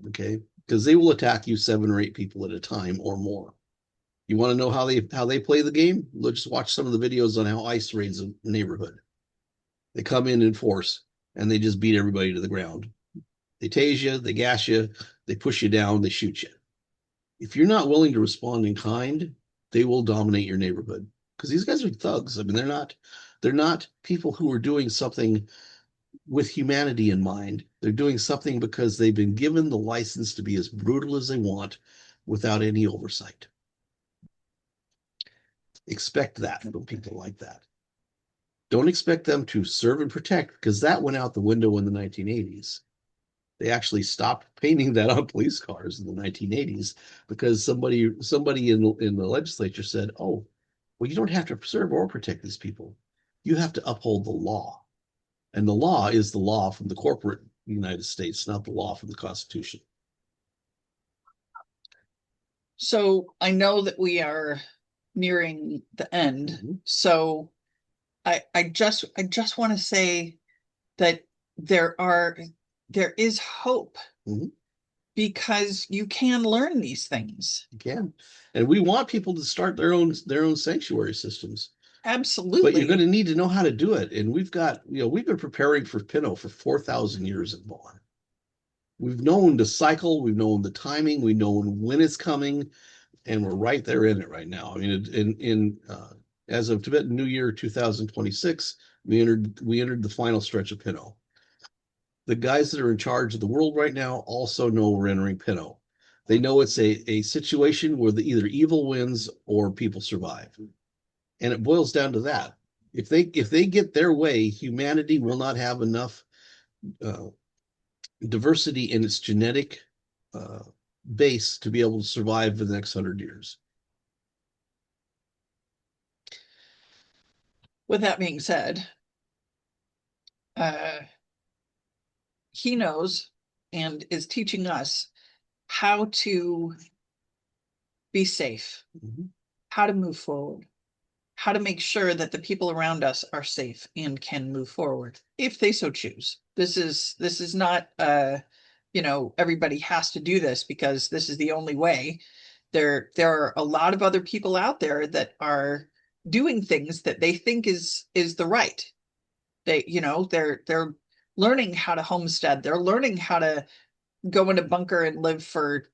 Okay? Because they will attack you 7 or 8 people at a time or more. You want to know how they play the game? Let's just watch some of the videos on how ICE raids a neighborhood. They come in force and they just beat everybody to the ground. They tase you, they gas you, they push you down, they shoot you. If you're not willing to respond in kind, they will dominate your neighborhood. Because these guys are thugs. I mean, they're not people who are doing something with humanity in mind. They're doing something because they've been given the license to be as brutal as they want without any oversight. Expect that from people like that. Don't expect them to serve and protect, because that went out the window in the 1980s. They actually stopped painting that on police cars in the 1980s because somebody in the legislature said, "Oh, well, you don't have to serve or protect these people. You have to uphold the law." And the law is the law from the corporate United States, not the law from the Constitution. So I know that we are nearing the end. Mm-hmm. So I just want to say that there is hope, mm-hmm. because you can learn these things. You can. And we want people to start their own sanctuary systems. Absolutely. But you're going to need to know how to do it. And we've been preparing for Pinot for 4,000 years at Bon. We've known the cycle, we've known the timing, we've known when it's coming, and we're right there in it right now. I mean, as of Tibetan New Year 2026, we entered the final stretch of Pinot. The guys that are in charge of the world right now also know we're entering Pinot. They know it's a situation where either evil wins or people survive. And it boils down to that. If they get their way, humanity will not have enough diversity in its genetic base to be able to survive for the next 100 years. With that being said, he knows and is teaching us how to be safe, mm-hmm. how to move forward, how to make sure that the people around us are safe and can move forward if they so choose. This is not everybody has to do this because this is the only way. There are a lot of other people out there that are doing things that they think is the right. They're learning how to homestead. They're learning how to go in a bunker and live for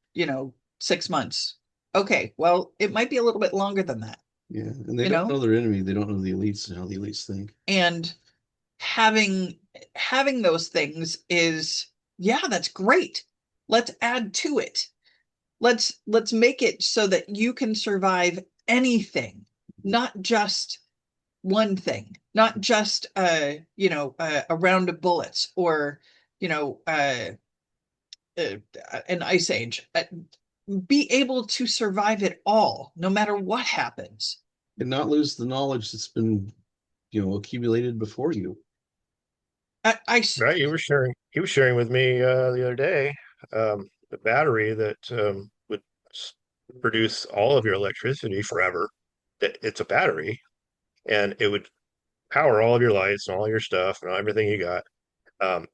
6 months. Okay, well, it might be a little bit longer than that. Yeah, and they don't know their enemy. They don't know the elites and how the elites think. And having those things is, yeah, that's great. Let's add to it. Let's make it so that you can survive anything, not just one thing, not just a round of bullets or an ice age. Be able to survive it all, no matter what happens, and not lose the knowledge that's been accumulated before you. Right, he was sharing with me the other day the battery that would produce all of your electricity forever. It's a battery, and it would power all of your lights and all your stuff and everything you got,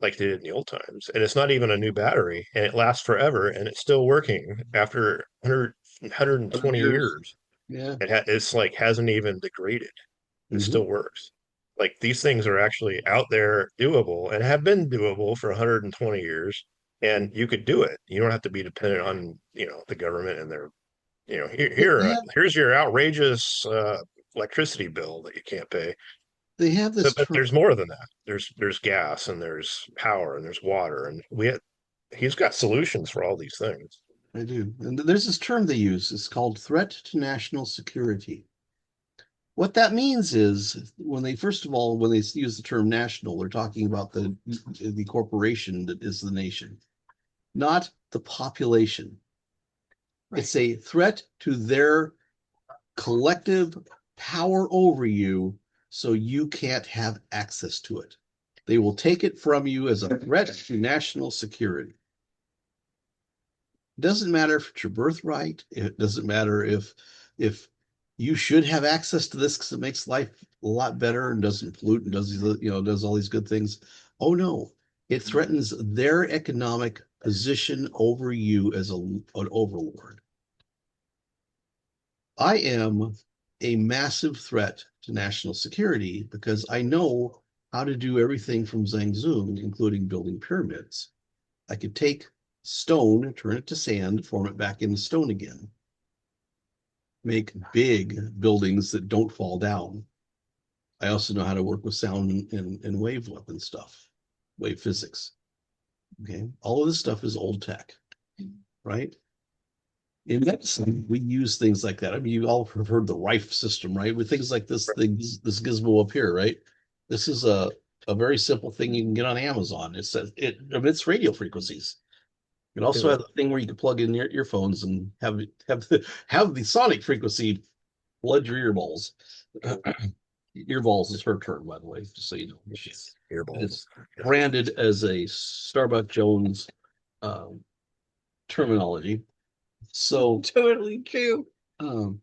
like they did in the old times. And it's not even a new battery, and it lasts forever, and it's still working after 120 years. Yeah, It's like hasn't even degraded. It mm-hmm. still works. Like these things are actually out there, doable, and have been doable for 120 years. And you could do it. You don't have to be dependent on the government and their here's your outrageous electricity bill that you can't pay. They have this but there's more than that. There's gas and there's power and there's water, and he's got solutions for all these things. I do. And there's this term they use. It's called threat to national security. What that means is when they use the term national, they're talking about the corporation that is the nation, not the population. Right. It's a threat to their collective power over you, so you can't have access to it. They will take it from you as a threat to national security. It doesn't matter if it's your birthright. It doesn't matter if you should have access to this because it makes life a lot better and doesn't pollute and does all these good things. Oh no, it threatens their economic position over you as an overlord. I am a massive threat to national security because I know how to do everything from Zhangzhou, including building pyramids. I could take stone, turn it to sand, form it back into stone again. Make big buildings that don't fall down. I also know how to work with sound and wavelength and stuff. wave physics. Okay, all of this stuff is old tech, right? In medicine, we use things like that. I mean, you all have heard the Rife system, right? With things like this thing, this gizmo up here, right? This is a very simple thing you can get on Amazon. It emits radio frequencies. It also has a thing where you can plug in your earphones and have the sonic frequency flood your earballs. Earballs is her term, by the way, just so you know. Earballs. It's branded as a Starbuck Jones terminology. So Totally true. Along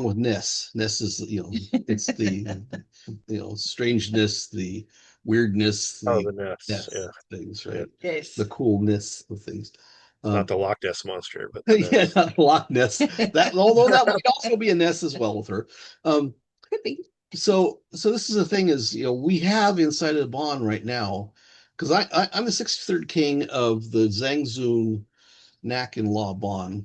with Ness is, it's the, strangeness, the weirdness, the Ness, things, right? Yes. The coolness of things. Not the Loch Ness monster, but the Yeah, Ness. not Loch Ness. Although that might also be a Ness as well with her. Could be. So this is the thing is, we have inside of the Bon right now, because I'm the 63rd king of the Zhangzun Nak and La Bon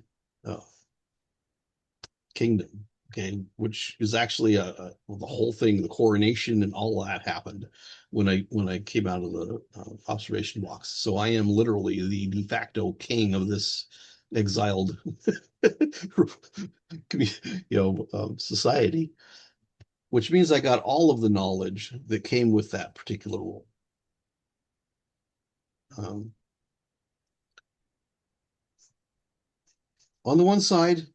kingdom, okay, which is actually the whole thing, the coronation and all of that happened when I came out of the observation box. So I am literally the de facto king of this exiled society, which means I got all of the knowledge that came with that particular role. On the one side,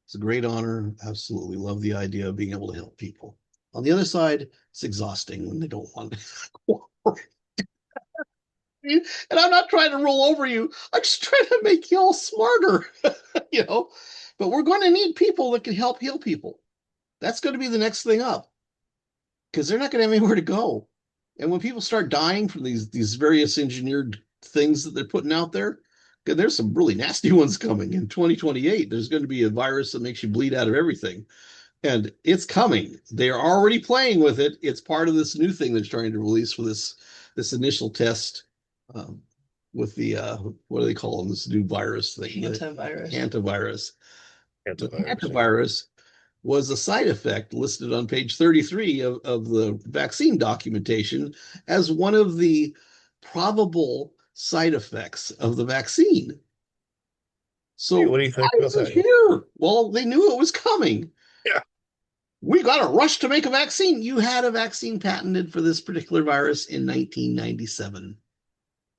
it's a great honor. Absolutely love the idea of being able to help people. On the other side, it's exhausting when they don't want to cooperate. And I'm not trying to roll over you. I'm just trying to make you all smarter, But we're going to need people that can help heal people. That's going to be the next thing up, because they're not going to have anywhere to go. And when people start dying from these various engineered things that they're putting out there, there's some really nasty ones coming in 2028. There's going to be a virus that makes you bleed out of everything. And it's coming. They are already playing with it. It's part of this new thing they're trying to release for this initial test with the, what do they call them? This new virus thing. Hantavirus. The hantavirus was a side effect listed on page 33 of the vaccine documentation as one of the probable side effects of the vaccine. So what do you think about that? Here? Well, they knew it was coming. Yeah. We got to rush to make a vaccine. You had a vaccine patented for this particular virus in 1997.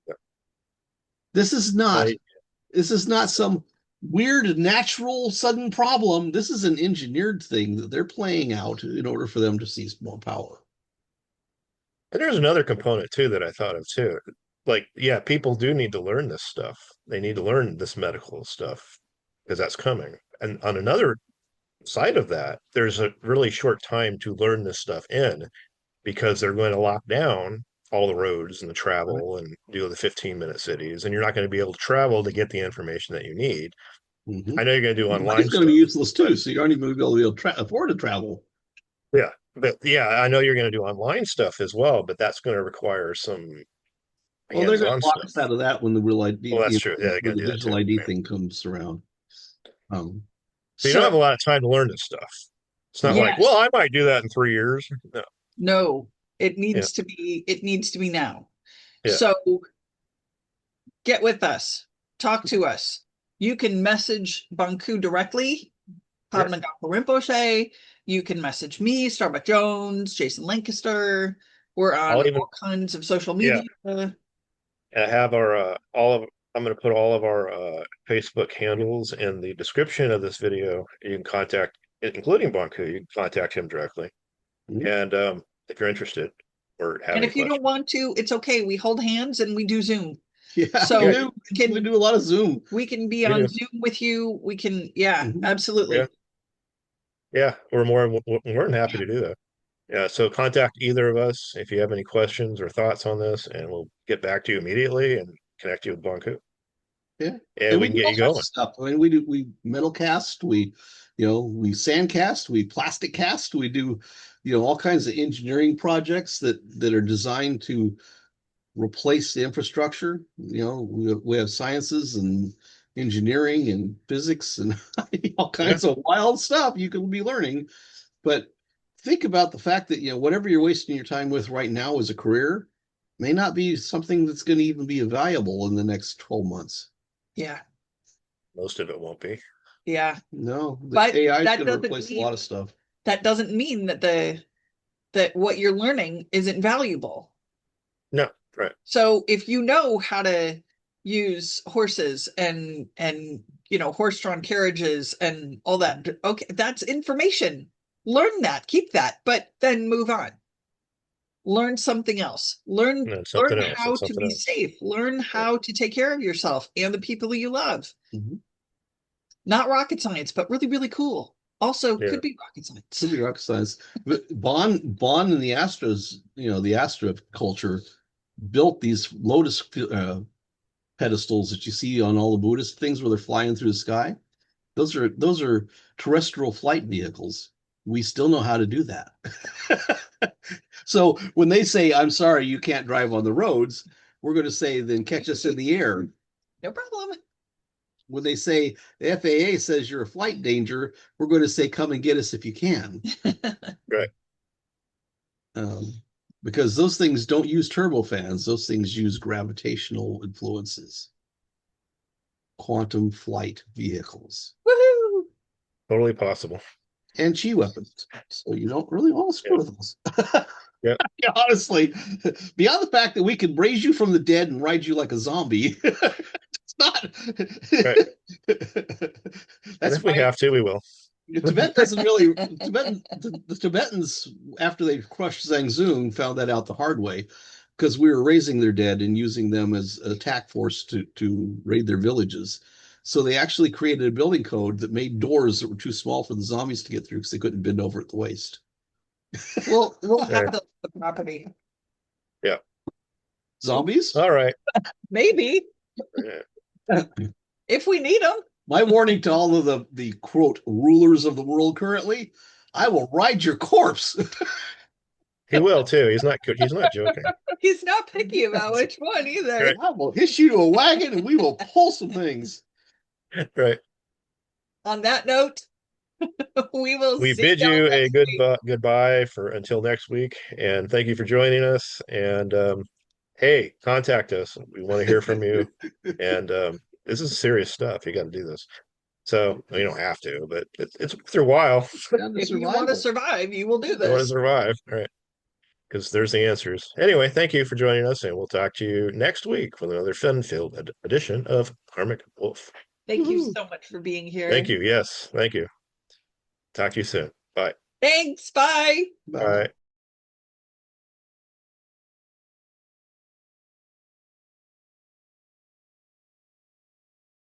Yeah. This is not some weird natural sudden problem. This is an engineered thing that they're playing out in order for them to seize more power. And there's another component too that I thought of too. Like, yeah, people do need to learn this stuff. They need to learn this medical stuff because that's coming. And on another side of that, there's a really short time to learn this stuff in, because they're going to lock down all the roads and the travel and do the 15-minute cities, and you're not going to be able to travel to get the information that you need. Mm-hmm. I know you're going to do online. It's going to be useless too, so you aren't even going to be able to afford to travel. Yeah, but yeah, I know you're going to do online stuff as well, but that's going to require some. Well, they're going to lock us out of that when the real ID, well, that's true. Yeah, when the digital ID thing comes around. So you don't have a lot of time to learn this stuff. It's not like, well, I might do that in 3 years. No, it needs to be. It needs to be now. Yeah. So get with us. Talk to us. You can message Banku directly, Padma Gonpo Rinpoche. You can message me, Starbuck Jones, Jason Lancaster. We're on all kinds of social media. I have our I'm going to put all of our Facebook handles in the description of this video. You can contact, including Banku, you can contact him directly. Mm-hmm. And if you're interested or have, and if you don't want to, it's okay. We hold hands and we do Zoom. Yeah, so we do a lot of Zoom. We can be on Zoom with you. We can, absolutely. Yeah, we're more than happy to do that. Yeah, so contact either of us if you have any questions or thoughts on this, and we'll get back to you immediately and connect you with Banku. Yeah, and we can get you going. Stuff. I mean, we metal cast, we sand cast, we plastic cast, we do, all kinds of engineering projects that are designed to replace the infrastructure. We have sciences and engineering and physics and all kinds of wild stuff you can be learning, but think about the fact that, whatever you're wasting your time with right now as a career may not be something that's going to even be valuable in the next 12 months. Yeah. Most of it won't be. Yeah. No, the But AI is that going to doesn't replace a mean- lot of stuff. That doesn't mean that that what you're learning isn't valuable. No, right. So if you know how to use horses and horse-drawn carriages and all that, okay, that's information. Learn that, keep that, but then move on. Learn something else. Learn Something else, how to something be else. safe. Learn how to take care of yourself and the people you love. Mhm. Not rocket science, but really, really cool. Also, Yeah. could be rocket science. Could be rocket science. But Bon and the Astros, the Astra culture built these lotus pedestals that you see on all the Buddhist things where they're flying through the sky. Those are terrestrial flight vehicles. We still know how to do that. So when they say, "I'm sorry, you can't drive on the roads," we're going to say, "Then catch us in the air." No problem. When they say the FAA says you're a flight danger, we're going to say, "Come and get us if you can." Right. Because those things don't use turbofans. Those things use gravitational influences. Quantum flight vehicles. Woohoo! Totally possible. And chi weapons. So you don't really want to screw with those. Yeah. Honestly, beyond the fact that we can raise you from the dead and ride you like a zombie, it's not. Right. That's if we have to, we will. Tibet doesn't really. The Tibetans, after they crushed Zhangzung, found that out the hard way, because we were raising their dead and using them as an attack force to raid their villages. So they actually created a building code that made doors that were too small for the zombies to get through because they couldn't bend over at the waist. We'll Right. have the property. Yeah. Zombies? All right. Maybe Yeah. if we need them. My warning to all of the quote rulers of the world currently: I will ride your corpse. He will too. He's not joking. He's not picky about which one either. Right. I will hitch you to a wagon and we will pull some things. Right. On that note, we bid y'all you a next good week. goodbye until next week, and thank you for joining us. And hey, contact us. We want to hear from you. And this is serious stuff. You got to do this. So you don't have to, but it's worth your while. If you want to survive, you will do You want to this. survive, right? Because there's the answers. Anyway, thank you for joining us, and we'll talk to you next week with another fun-filled edition of Karmic Woof. Thank you so much for being here. Thank you. Yes, thank you. Talk to you soon. Bye. Thanks. Bye. Bye.